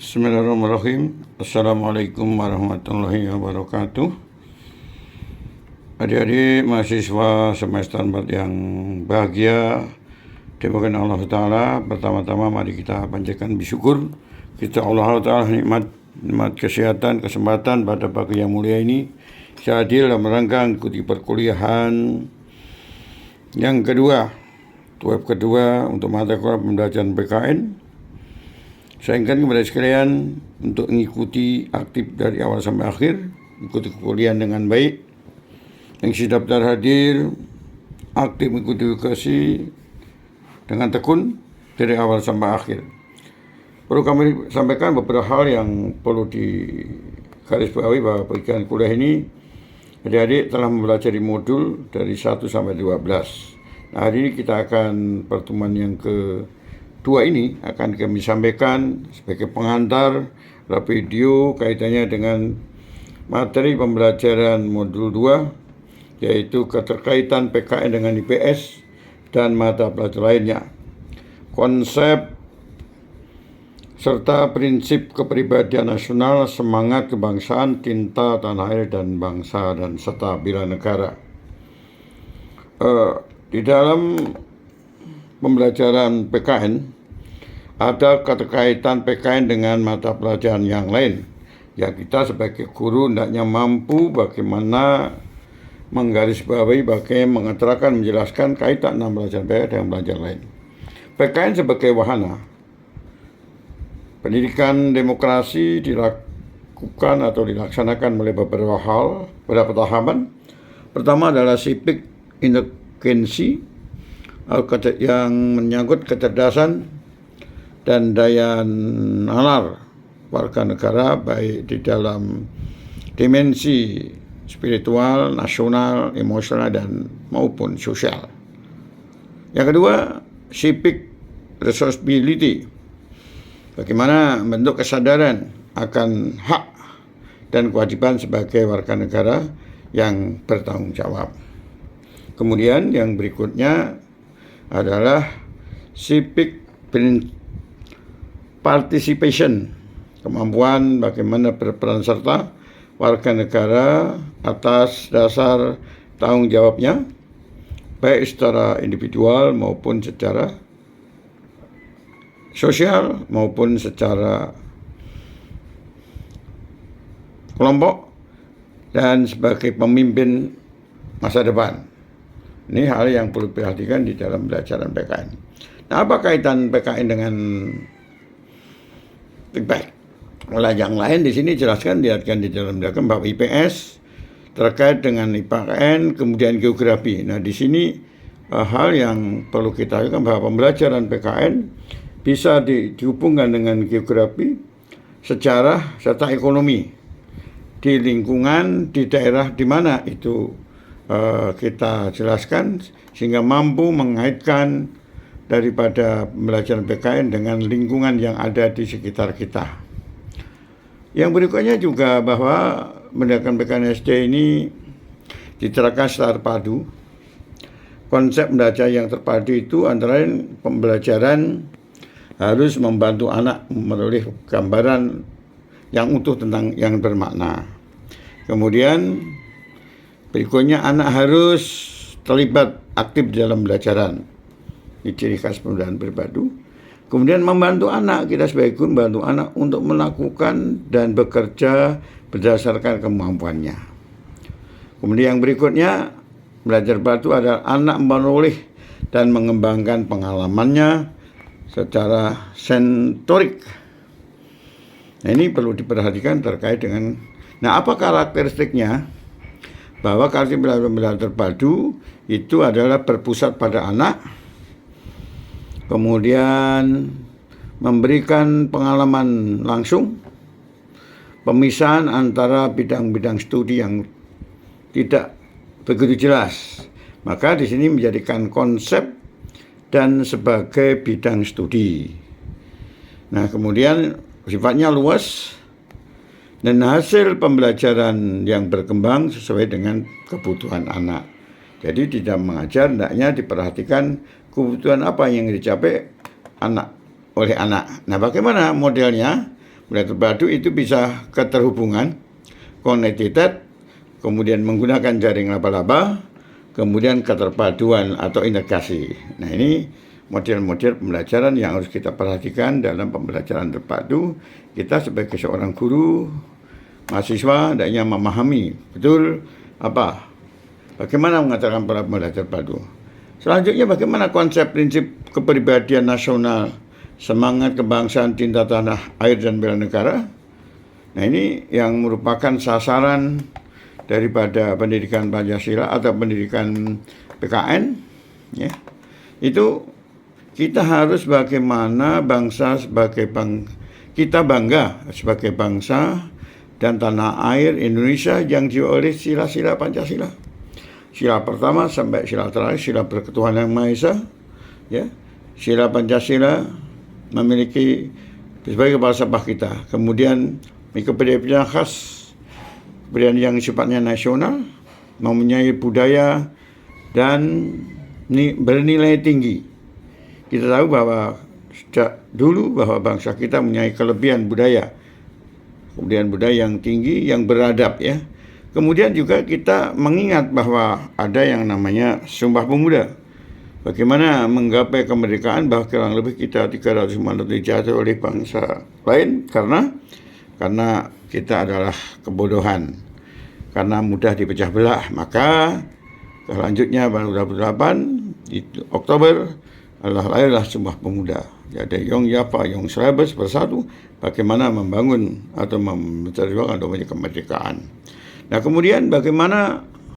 Bismillahirrahmanirrahim. Assalamualaikum warahmatullahi wabarakatuh. Adik-adik mahasiswa semester 4 yang bahagia dimuliakan Allah Ta'ala. Pertama-tama mari kita panjatkan bersyukur kita Allah Ta'ala nikmat kesehatan, kesempatan pada pagi yang mulia ini. Saya hadir dalam rangka ikuti perkuliahan yang kedua, web kedua untuk mata kuliah pembelajaran PKN. Saya ingatkan kepada sekalian untuk mengikuti aktif dari awal sampai akhir, ikuti kuliah dengan baik. Yang sudah daftar hadir, aktif mengikuti edukasi dengan tekun dari awal sampai akhir. Perlu kami sampaikan beberapa hal yang perlu digarisbawahi bahwa pemberian kuliah ini adik-adik telah mempelajari modul dari 1 sampai 12. Nah, hari ini kita akan pertemuan yang kedua ini akan kami sampaikan sebagai pengantar video kaitannya dengan materi pembelajaran modul 2, yaitu keterkaitan PKN dengan IPS dan mata pelajaran lainnya. Konsep serta prinsip kepribadian nasional, semangat kebangsaan, cinta tanah air dan bangsa, dan serta bela negara. Di dalam pembelajaran PKN ada keterkaitan PKN dengan mata pelajaran yang lain. Ya, kita sebagai guru hendaknya mampu bagaimana menggarisbawahi, bagaimana mengetarakan, menjelaskan kaitan antara pelajaran PKN dengan pelajaran lain. PKN sebagai wahana pendidikan demokrasi dilakukan atau dilaksanakan melalui beberapa hal, beberapa tahapan. Pertama adalah civic inteligensi yang menyangkut kecerdasan dan daya nalar warga negara, baik di dalam dimensi spiritual, nasional, emosional, dan maupun sosial. Yang kedua, civic responsibility, bagaimana bentuk kesadaran akan hak dan kewajiban sebagai warga negara yang bertanggung jawab. Kemudian yang berikutnya adalah civic participation, kemampuan bagaimana berperan serta warga negara atas dasar tanggung jawabnya, baik secara individual maupun secara sosial maupun secara kelompok, dan sebagai pemimpin masa depan. Ini hal yang perlu diperhatikan di dalam pembelajaran PKN. Nah, apa kaitan PKN dengan feedback? Oleh yang lain di sini jelaskan, dilihatkan di dalam diagram bahwa IPS terkait dengan IPKN, kemudian geografi. Nah, di sini hal yang perlu kita lakukan bahwa pembelajaran PKN bisa dihubungkan dengan geografi, sejarah, serta ekonomi di lingkungan, di daerah di mana itu kita jelaskan, sehingga mampu mengaitkan daripada pembelajaran PKN dengan lingkungan yang ada di sekitar kita. Yang berikutnya juga bahwa pembelajaran PKN SD ini diterapkan secara terpadu. Konsep belajar yang terpadu itu antara lain pembelajaran harus membantu anak memperoleh gambaran yang utuh tentang yang bermakna. Kemudian berikutnya anak harus terlibat aktif dalam pembelajaran. Ini ciri khas pembelajaran terpadu. Kemudian membantu anak, kita sebagai guru membantu anak untuk melakukan dan bekerja berdasarkan kemampuannya. Kemudian yang berikutnya, belajar terpadu adalah anak menoleh dan mengembangkan pengalamannya secara sensorik. Nah, ini perlu diperhatikan terkait dengan, nah, apa karakteristiknya? Bahwa karakteristik pembelajaran terpadu itu adalah berpusat pada anak, kemudian memberikan pengalaman langsung, pemisahan antara bidang-bidang studi yang tidak begitu jelas. Maka di sini menjadikan konsep dan sebagai bidang studi. Nah, kemudian sifatnya luas dan hasil pembelajaran yang berkembang sesuai dengan kebutuhan anak. Jadi tidak mengajar, hendaknya diperhatikan kebutuhan apa yang dicapai oleh anak. Nah, bagaimana modelnya? Budaya terpadu itu bisa keterhubungan, connected, kemudian menggunakan jaring laba-laba, kemudian keterpaduan atau integrasi. Nah, ini model-model pembelajaran yang harus kita perhatikan dalam pembelajaran terpadu. Kita sebagai seorang guru, mahasiswa hendaknya memahami betul bagaimana mengatakan pola pembelajaran terpadu. Selanjutnya, bagaimana konsep prinsip kepribadian nasional, semangat kebangsaan, cinta tanah air dan bela negara. Nah, ini yang merupakan sasaran daripada pendidikan Pancasila atau pendidikan PKN, ya. Itu kita harus bagaimana bangsa sebagai kita bangga sebagai bangsa dan tanah air Indonesia yang dioleh sila-sila Pancasila. Sila pertama sampai sila terakhir, sila berketuhanan yang Maha Esa, ya. Sila Pancasila memiliki sebagai falsafah kita. Kemudian kepribadian khas, kepribadian yang sifatnya nasional, mempunyai budaya dan bernilai tinggi. Kita tahu bahwa sejak dulu bahwa bangsa kita mempunyai kelebihan budaya, kemudian budaya yang tinggi, yang beradab, ya. Kemudian juga kita mengingat bahwa ada yang namanya Sumpah Pemuda. Bagaimana menggapai kemerdekaan, bahwa kurang lebih kita 300 mandat dijatuh oleh bangsa lain karena kita adalah kebodohan, karena mudah dipecah belah. Maka selanjutnya baru 28 Oktober lahirlah Sumpah Pemuda. Jadi Yong Yapa, Yong Srebes bersatu bagaimana membangun atau memperjuangkan kemerdekaan. Nah, kemudian bagaimana